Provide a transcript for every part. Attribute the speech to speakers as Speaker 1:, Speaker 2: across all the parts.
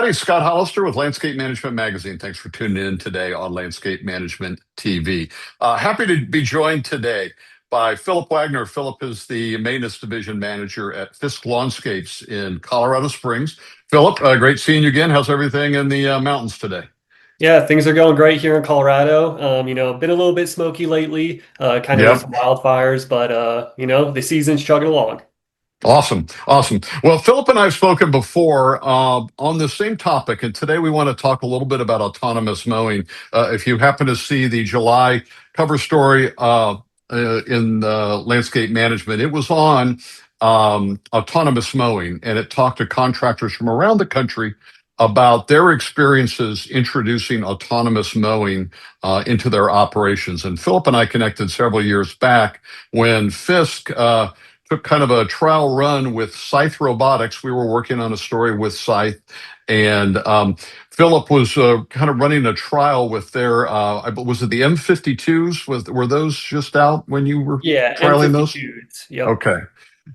Speaker 1: everybody. Scott Hollister with Landscape Management Magazine. Thanks for tuning in today on Landscape Management TV. Happy to be joined today by Philip Wagner. Philip is the maintenance division manager at Fisk Lawnscapes in Colorado Springs. Philip, great seeing you again. How's everything in the mountains today?
Speaker 2: Yeah, things are going great here in Colorado. Been a little bit smoky lately, kind of with
Speaker 1: Yep.
Speaker 2: some wildfires, but the season's chugging along.
Speaker 1: Awesome. Awesome. Well, Philip and I have spoken before on the same topic, and today we want to talk a little bit about autonomous mowing. If you happen to see the July cover story in landscape management, it was on autonomous mowing, and it talked to contractors from around the country about their experiences introducing autonomous mowing into their operations. And Philip and I connected several years back when Fisk took kind of a trial run with Scythe Robotics. We were working on a story with Scythe, and Philip was kind of running a trial with their, was it the M52s? Were those just out when you were
Speaker 2: Yeah,
Speaker 1: trialing those?
Speaker 2: M52s. Yep.
Speaker 1: Okay.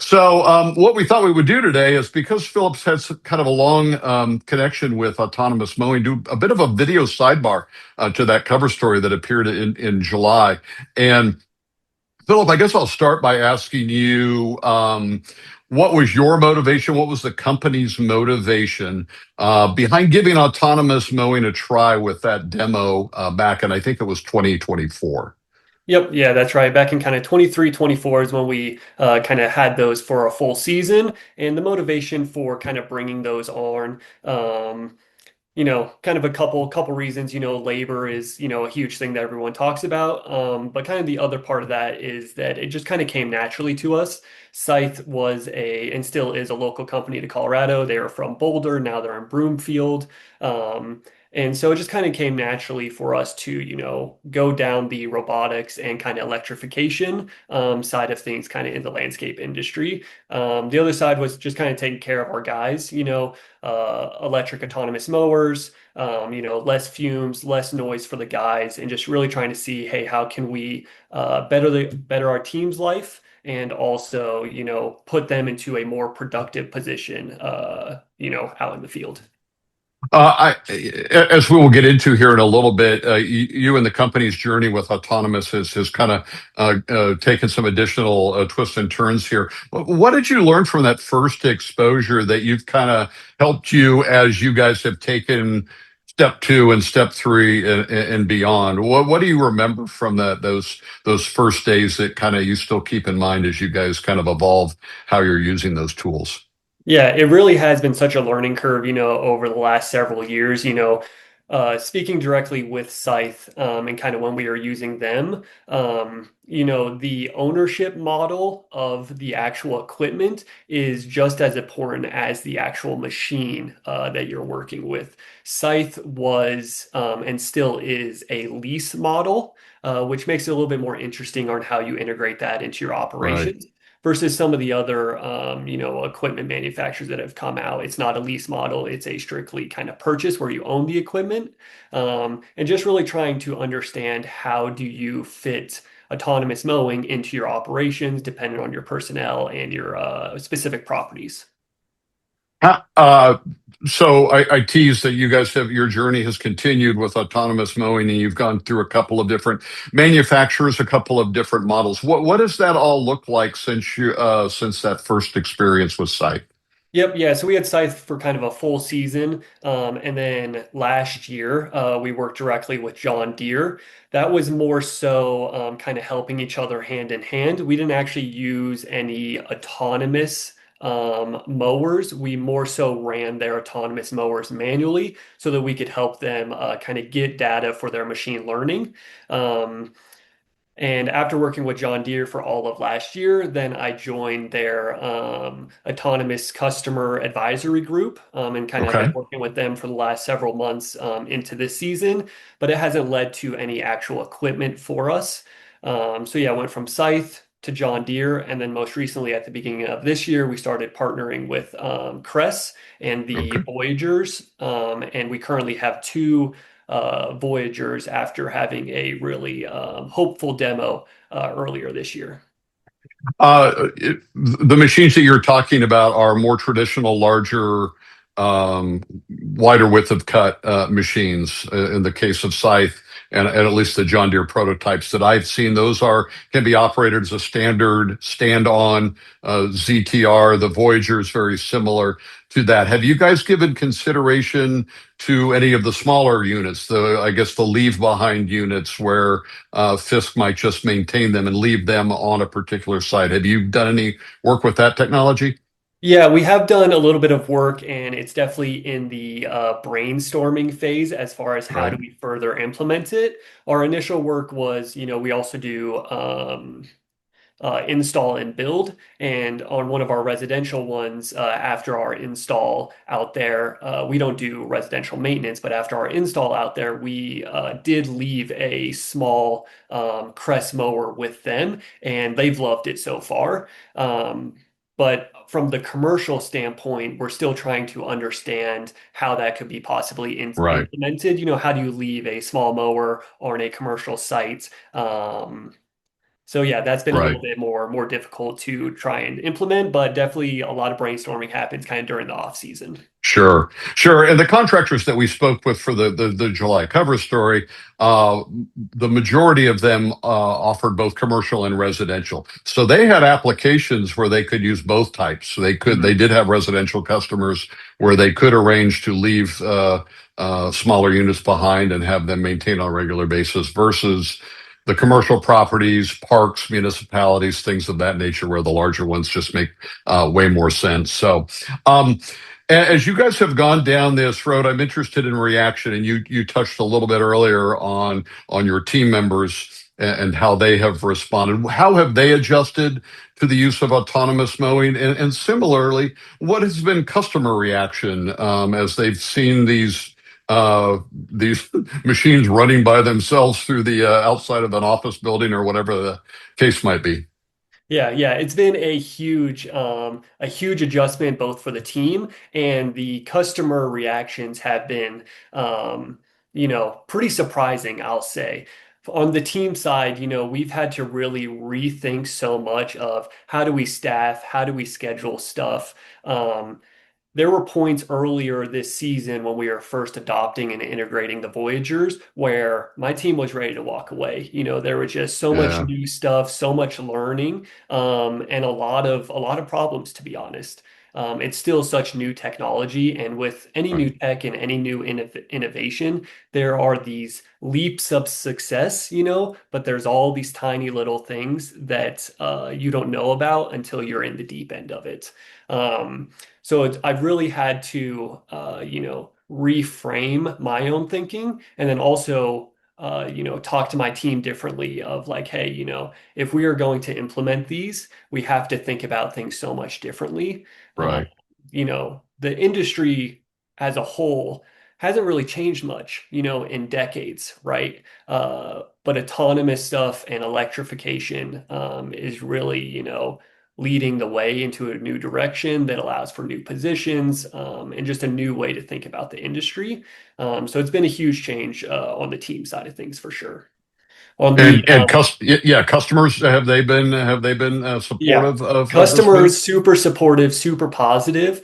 Speaker 1: So what we thought we would do today is because Philip's had kind of a long connection with autonomous mowing, do a bit of a video sidebar to that cover story that appeared in July. And Philip, I guess I'll start by asking you, what was your motivation? What was the company's motivation behind giving autonomous mowing a try with that demo back in, I think it was 2024?
Speaker 2: Yep, yeah, that's right. Back in kind of 23, 24 is when we kind of had those for a full season. And the motivation for kind of bringing those on, kind of a couple reasons. Labor is, a huge thing that everyone talks about. But kind of the other part of that is that it just kind of came naturally to us. Scythe was and still is a local company to Colorado. They are from Boulder. Now they're in Broomfield. And so it just kind of came naturally for us to, go down the robotics and kind of electrification side of things, kind of in the landscape industry. The other side was just kind of taking care of our guys, electric autonomous mowers, less fumes, less noise for the guys, and just really trying to see, hey, how can we better our team's life and also, put them into a more productive position, out in the field.
Speaker 1: As we will get into here in a little bit, you and the company's journey with autonomous has kind of taken some additional twists and turns here. What did you learn from that first exposure that you've kind of helped you as you guys have taken step two and step three and beyond? What do you remember from those first days that kind of you still keep in mind as you guys kind of evolve how you're using those tools?
Speaker 2: Yeah, it really has been such a learning curve, over the last several years, speaking directly with Scythe, and kind of when we were using them, the ownership model of the actual equipment is just as important as the actual machine, that you're working with. Scythe was, and still is a lease model, which makes it a little bit more interesting on how you integrate that into your
Speaker 1: Right.
Speaker 2: operations versus some of the other equipment manufacturers that have come out. It's not a lease model, it's a strictly kind of purchase where you own the equipment. And just really trying to understand how do you fit autonomous mowing into your operations depending on your personnel and your specific properties.
Speaker 1: Ha- Uh, so I teased that you guys have your journey has continued with autonomous mowing, and you've gone through a couple of different manufacturers, a couple of different models. What does that all look like since that first experience with Scythe?
Speaker 2: Yep, yeah. So we had Scythe for kind of a full season. And then last year, we worked directly with John Deere. That was more so kind of helping each other hand in hand. We didn't actually use any autonomous mowers. We more so ran their autonomous mowers manually so that we could help them kind of get data for their machine learning. Um, and after working with John Deere for all of last year, then I joined their autonomous customer advisory group, and kind of been
Speaker 1: Okay.
Speaker 2: working with them for the last several months into this season, but it hasn't led to any actual equipment for us. So yeah, I went from Scythe to John Deere, and then most recently at the beginning of this year, we started partnering with Cress and the
Speaker 1: Okay.
Speaker 2: Voyagers, and we currently have two Voyagers after having a really hopeful demo earlier this year.
Speaker 1: The machines that you're talking about are more traditional, larger. wider width of cut machines in the case of Scythe and at least the John Deere prototypes that I've seen. Those are can be operated as a standard stand-on ZTR. The Voyager is very similar to that. Have you guys given consideration to any of the smaller units, the I guess the leave behind units where Fisk might just maintain them and leave them on a particular site? Have you done any work with that technology?
Speaker 2: Yeah, we have done a little bit of work, and it's definitely in the brainstorming phase as far as how do
Speaker 1: Right.
Speaker 2: we further implement it. Our initial work was, we also do install and build. And on one of our residential ones, after our install out there, we don't do residential maintenance, but after our install out there, we did leave a small crest mower with them, and they've loved it so far. But from the commercial standpoint, we're still trying to understand how that could be possibly
Speaker 1: Right.
Speaker 2: implemented. How do you leave a small mower on a commercial site? So yeah, that's been a little
Speaker 1: Right.
Speaker 2: bit more difficult to try and implement, but definitely a lot of brainstorming happens kind of during the off season.
Speaker 1: Sure, sure. And the contractors that we spoke with for the July cover story, uh, the majority of them offered both commercial and residential. So they had applications where they could use both types. So they
Speaker 2: Mhm.
Speaker 1: did have residential customers where they could arrange to leave smaller units behind and have them maintained on a regular basis versus the commercial properties, parks, municipalities, things of that nature, where the larger ones just make way more sense. So, um, as you guys have gone down this road, I'm interested in reaction, and you touched a little bit earlier on your team members and how they have responded. How have they adjusted to the use of autonomous mowing? And similarly, what has been customer reaction as they've seen these machines running by themselves through the outside of an office building or whatever the case might be?
Speaker 2: Yeah, yeah, it's been a huge adjustment both for the team and the customer reactions have been pretty surprising, I'll say. On the team side, we've had to really rethink so much of how do we staff, how do we schedule stuff. There were points earlier this season when we were first adopting and integrating the Voyagers where my team was ready to walk away. There was just so much
Speaker 1: Yeah,
Speaker 2: new stuff, so much learning, and a lot of problems, to be honest. It's still such new technology, and with any new
Speaker 1: right,
Speaker 2: tech and any new innovation, there are these leaps of success, but there's all these tiny little things that you don't know about until you're in the deep end of it. So I've really had to, reframe my own thinking and then also, talk to my team differently of like, hey, if we are going to implement these, we have to think about things so much differently.
Speaker 1: right.
Speaker 2: The industry as a whole hasn't really changed much, in decades, right? But autonomous stuff and electrification, is really, leading the way into a new direction that allows for new positions, and just a new way to think about the industry. So it's been a huge change on the team side of things for sure. On the
Speaker 1: Yeah, customers have they been
Speaker 2: Yeah.
Speaker 1: supportive of this move?
Speaker 2: Customers super supportive, super positive.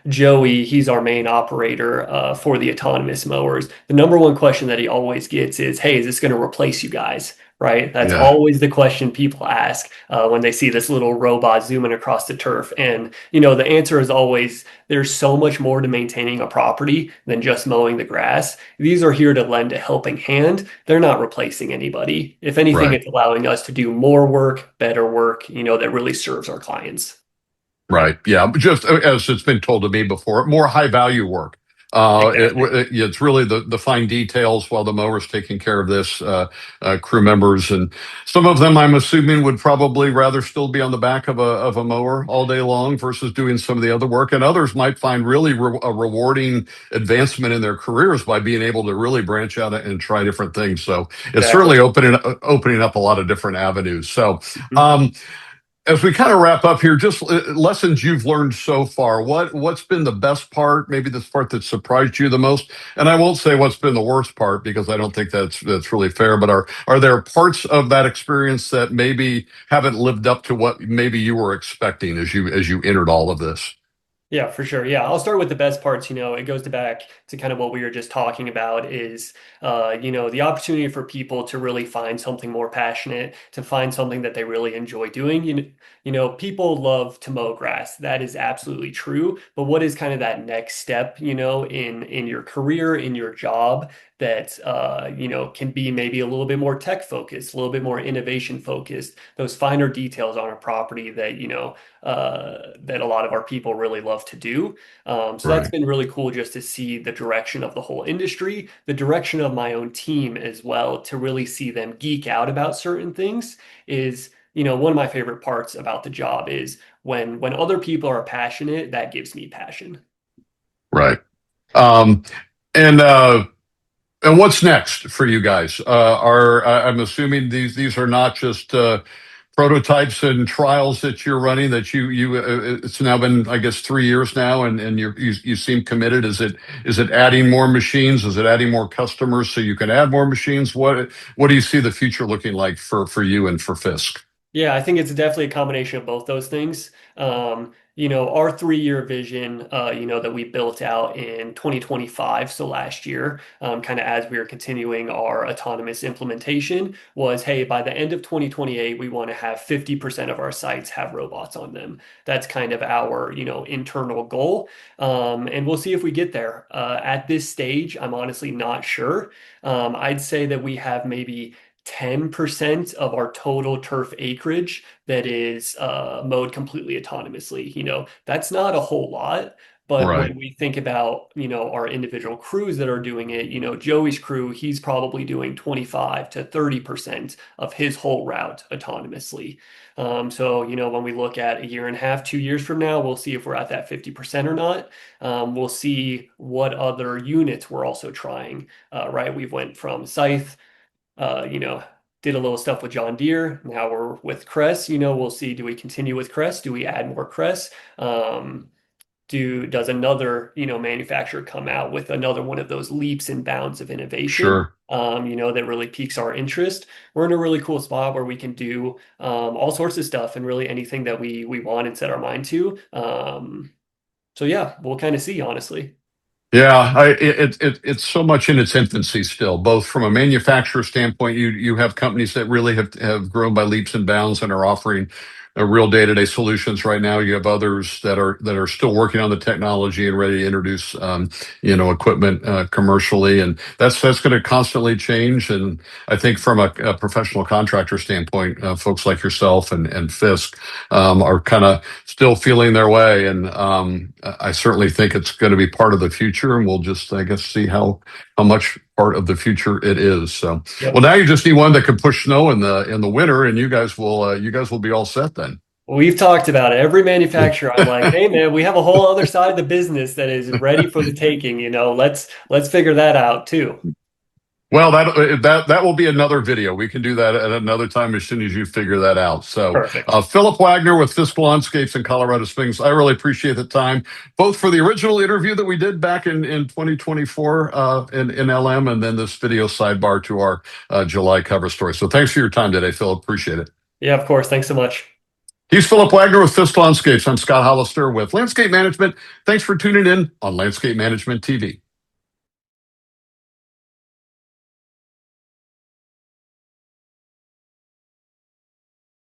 Speaker 2: Joey, he's our main operator for the autonomous mowers. The number one question that he always gets is, "Hey, is this going to replace you guys?" Right? That's
Speaker 1: Yeah,
Speaker 2: always the question people ask when they see this little robot zooming across the turf. And the answer is always, "There's so much more to maintaining a property than just mowing the grass. These are here to lend a helping hand. They're not replacing anybody. If anything,
Speaker 1: right.
Speaker 2: it's allowing us to do more work, better work, that really serves our clients."
Speaker 1: Right. Yeah. But just as it's been told to me before, more high value work.
Speaker 2: Exactly.
Speaker 1: It's really the fine details while the mower's taking care of this, crew members. And some of them, I'm assuming, would probably rather still be on the back of a mower all day long versus doing some of the other work. And others might find really a rewarding advancement in their careers by being able to really branch out and try different things. So it's
Speaker 2: Exactly.
Speaker 1: certainly opening up a lot of different avenues. So,
Speaker 2: Mhm.
Speaker 1: um, as we kind of wrap up here, just lessons you've learned so far. What's been the best part? Maybe this part that surprised you the most. And I won't say what's been the worst part because I don't think that's really fair. But are there parts of that experience that maybe haven't lived up to what maybe you were expecting as you entered all of this?
Speaker 2: Yeah, for sure. Yeah, I'll start with the best parts. It goes to back to kind of what we were just talking about is, the opportunity for people to really find something more passionate, to find something that they really enjoy doing. People love to mow grass. That is absolutely true. But what is kind of that next step, in your career, in your job that, can be maybe a little bit more tech focused, a little bit more innovation focused, those finer details on a property that, that a lot of our people really love to do. So that's
Speaker 1: Right.
Speaker 2: been really cool just to see the direction of the whole industry, the direction of my own team as well, to really see them geek out about certain things is, one of my favorite parts about the job is when other people are passionate, that gives me passion.
Speaker 1: Right. Um, and uh, and what's next for you guys? I'm assuming these are not just prototypes and trials that you're running. That it's now been, I guess, 3 years now, and you seem committed. Is it adding more machines? Is it adding more customers so you can add more machines? What do you see the future looking like for you and for Fisk?
Speaker 2: Yeah, I think it's definitely a combination of both those things. Our 3-year vision, that we built out in 2025, so last year, kind of as we were continuing our autonomous implementation, was, hey, by the end of 2028, we want to have 50% of our sites have robots on them. That's kind of our, internal goal. And we'll see if we get there. At this stage, I'm honestly not sure. I'd say that we have maybe 10% of our total turf acreage that is mowed completely autonomously. That's not a whole lot. But
Speaker 1: Right.
Speaker 2: when we think about, our individual crews that are doing it, Joey's crew, he's probably doing 25 to 30% of his whole route autonomously. So, when we look at a year and a half, 2 years from now, we'll see if we're at that 50% or not. We'll see what other units we're also trying, right? We've went from Scythe, uh, you know, did a little stuff with John Deere. Now we're with Cress. We'll see. Do we continue with Cress? Do we add more Cress? Does another, manufacturer come out with another one of those leaps and bounds of innovation,
Speaker 1: Sure.
Speaker 2: that really piques our interest? We're in a really cool spot where we can do all sorts of stuff and really anything that we want and set our mind to. So yeah, we'll kind of see, honestly.
Speaker 1: Yeah, it's so much in its infancy still, both from a manufacturer standpoint. You have companies that really have grown by leaps and bounds and are offering real day-to-day solutions right now. You have others that are still working on the technology and ready to introduce equipment commercially, and that's going to constantly change. And I think from a professional contractor standpoint, folks like yourself and Fisk are kind of still feeling their way. And I certainly think it's going to be part of the future, and we'll just, I guess, see how much part of the future it is. So, well,
Speaker 2: Yep.
Speaker 1: now you just need one that can push snow in the winter, and you guys will be all set then.
Speaker 2: We've talked about it. Every manufacturer, I'm like, hey man, we have a whole other side of the business that is ready for the taking. Let's figure that out too.
Speaker 1: Well, that will be another video. We can do that at another time as soon as you figure that out. So,
Speaker 2: Perfect.
Speaker 1: Philip Wagner with Fisk Lawnscapes in Colorado Springs. I really appreciate the time, both for the original interview that we did back in 2024 in LM, and then this video sidebar to our July cover story. So, thanks for your time today, Philip. Appreciate it.
Speaker 2: Yeah, of course. Thanks so much.
Speaker 1: He's Philip Wagner with Fisk Lawnscapes. I'm Scott Hollister with Landscape Management. Thanks for tuning in on Landscape Management TV.